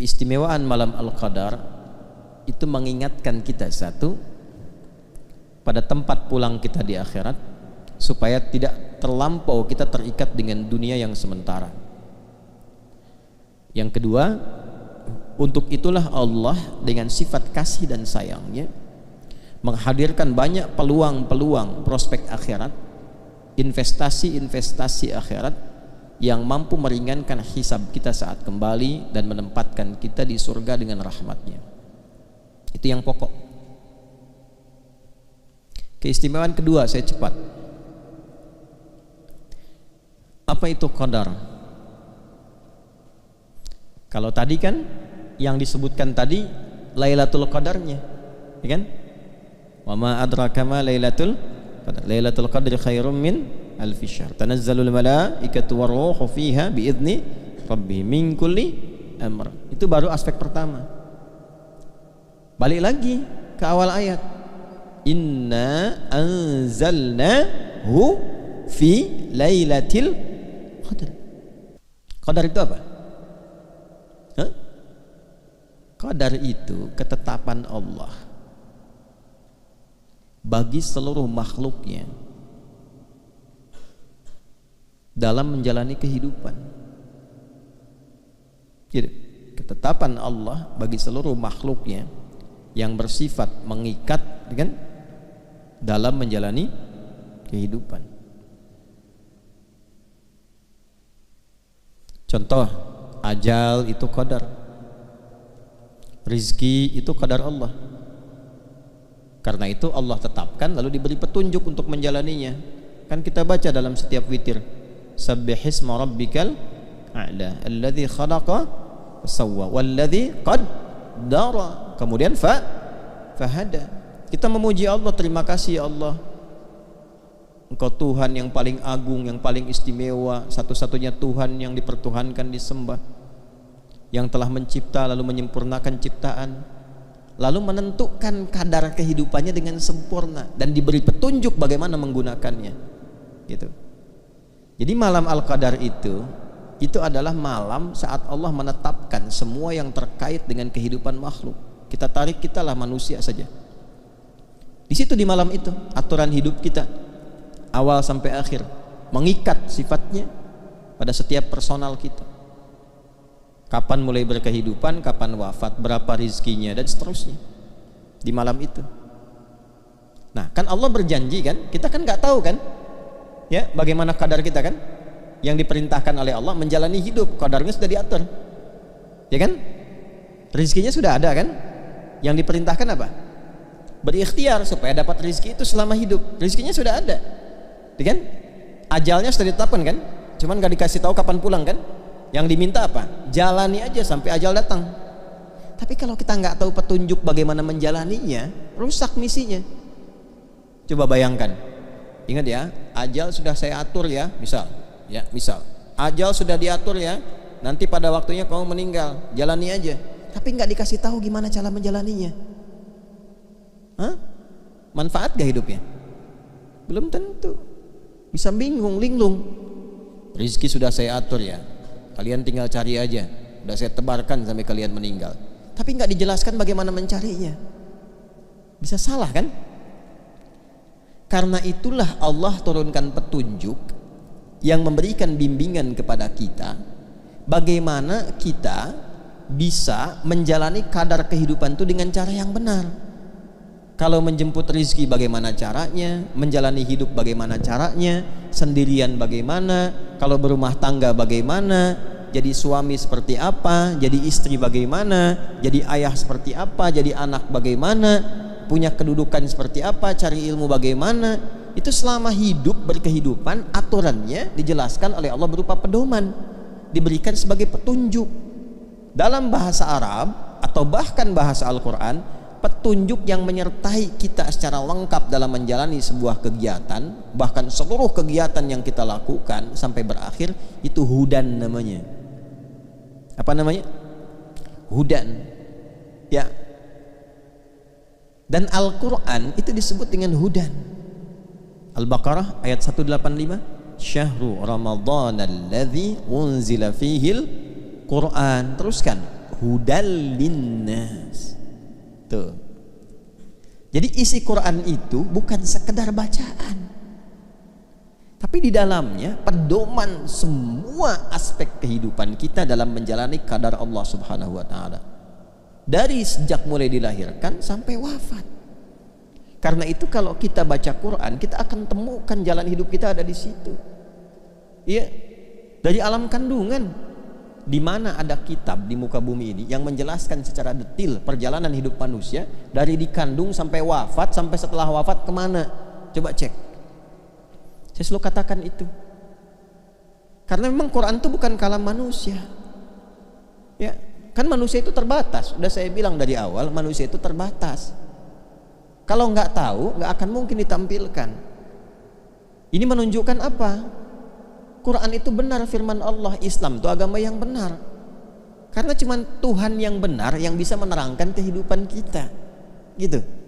Keistimewaan malam Al-Qadar itu mengingatkan kita satu, pada tempat pulang kita di akhirat, supaya tidak terlampau kita terikat dengan dunia yang sementara. Yang kedua, untuk itulah Allah dengan sifat kasih dan sayangnya menghadirkan banyak peluang-peluang prospek akhirat, investasi-investasi akhirat yang mampu meringankan hisab kita saat kembali dan menempatkan kita di surga dengan rahmatnya. Itu yang pokok. Keistimewaan kedua, saya cepat. Apa itu qadar? Kalau tadi kan yang disebutkan tadi Lailatul Qadarnya, ya kan? Wa ma adraka ma Lailatul Qadar. Lailatul Qadri khairum min alfi syahr. Tanazzalul malaikatu waruhu fiha biidzni rabbihim min kulli amr. Itu baru aspek pertama. Balik lagi ke awal ayat. Inna anzalnahu fi lailatil qadar. Qadar itu apa? Qadar itu ketetapan Allah bagi seluruh makhluknya dalam menjalani kehidupan. Jadi, ketetapan Allah bagi seluruh makhluknya yang bersifat mengikat, kan, dalam menjalani kehidupan. Contoh, ajal itu qadar. Rizki itu qadar Allah. Karena itu Allah tetapkan lalu diberi petunjuk untuk menjalaninya. Kan kita baca dalam setiap witir, Sabbihisma rabbikal a'la alladzi khalaqa fasawwa walladzi qaddara. Kemudian fahada. Kita memuji Allah, terima kasih ya Allah, Engkau Tuhan yang paling agung, yang paling istimewa, satu-satunya Tuhan yang dipertuhankan, disembah, yang telah mencipta lalu menyempurnakan ciptaan, lalu menentukan kadar kehidupannya dengan sempurna dan diberi petunjuk bagaimana menggunakannya, gitu. Jadi malam Al-Qadar itu adalah malam saat Allah menetapkan semua yang terkait dengan kehidupan makhluk. Kita tarik, kitalah manusia saja. Di situ, di malam itu, aturan hidup kita awal sampai akhir mengikat sifatnya pada setiap personal kita. Kapan mulai berkehidupan, kapan wafat, berapa rizkinya, dan seterusnya di malam itu. Nah, kan Allah berjanji kan, kita kan nggak tahu kan, ya, bagaimana kadar kita kan, yang diperintahkan oleh Allah menjalani hidup, kadarnya sudah diatur, ya kan, rizkinya sudah ada kan, yang diperintahkan apa? Berikhtiar supaya dapat rizki itu selama hidup, rizkinya sudah ada, ya kan, ajalnya sudah ditetapkan kan, cuman nggak dikasih tahu kapan pulang kan. Yang diminta apa? Jalani aja sampai ajal datang. Tapi kalau kita nggak tahu petunjuk bagaimana menjalaninya, rusak misinya. Coba bayangkan. Ingat ya, ajal sudah saya atur ya, misal. Ajal sudah diatur ya. Nanti pada waktunya kamu meninggal, jalani aja. Tapi nggak dikasih tahu gimana cara menjalaninya. Manfaat gak hidupnya? Belum tentu. Bisa bingung, linglung. Rizki sudah saya atur ya, kalian tinggal cari aja, udah saya tebarkan sampai kalian meninggal. Tapi nggak dijelaskan bagaimana mencarinya. Bisa salah kan? Karena itulah Allah turunkan petunjuk yang memberikan bimbingan kepada kita bagaimana kita bisa menjalani kadar kehidupan itu dengan cara yang benar. Kalau menjemput rizki bagaimana caranya, menjalani hidup bagaimana caranya, sendirian bagaimana, kalau berumah tangga bagaimana, jadi suami seperti apa, jadi istri bagaimana, jadi ayah seperti apa, jadi anak bagaimana, punya kedudukan seperti apa, cari ilmu bagaimana. Itu selama hidup berkehidupan, aturannya dijelaskan oleh Allah berupa pedoman, diberikan sebagai petunjuk. Dalam bahasa Arab atau bahkan bahasa Al-Quran, petunjuk yang menyertai kita secara lengkap dalam menjalani sebuah kegiatan, bahkan seluruh kegiatan yang kita lakukan sampai berakhir, itu hudan namanya. Apa namanya? Hudan, ya. Dan Al-Quran itu disebut dengan hudan. Al-Baqarah ayat 185, Syahru Ramadhan alladzi unzila fihil Quran. Teruskan, hudal linnas. Tuh. Jadi isi Quran itu bukan sekedar bacaan, tapi di dalamnya pedoman semua aspek kehidupan kita dalam menjalani qadar Allah Subhanahu wa taala. Dari sejak mulai dilahirkan sampai wafat. Karena itu kalau kita baca Quran, kita akan temukan jalan hidup kita ada di situ. Iya. Dari alam kandungan, di mana ada kitab di muka bumi ini yang menjelaskan secara detail perjalanan hidup manusia dari dikandung sampai wafat, sampai setelah wafat kemana? Coba cek. Saya selalu katakan itu. Karena memang Quran itu bukan kalam manusia. Ya, kan manusia itu terbatas. Udah saya bilang dari awal, manusia itu terbatas. Kalau nggak tahu, nggak akan mungkin ditampilkan. Ini menunjukkan apa? Quran itu benar firman Allah. Islam itu agama yang benar. Karena cuma Tuhan yang benar yang bisa menerangkan kehidupan kita. Gitu.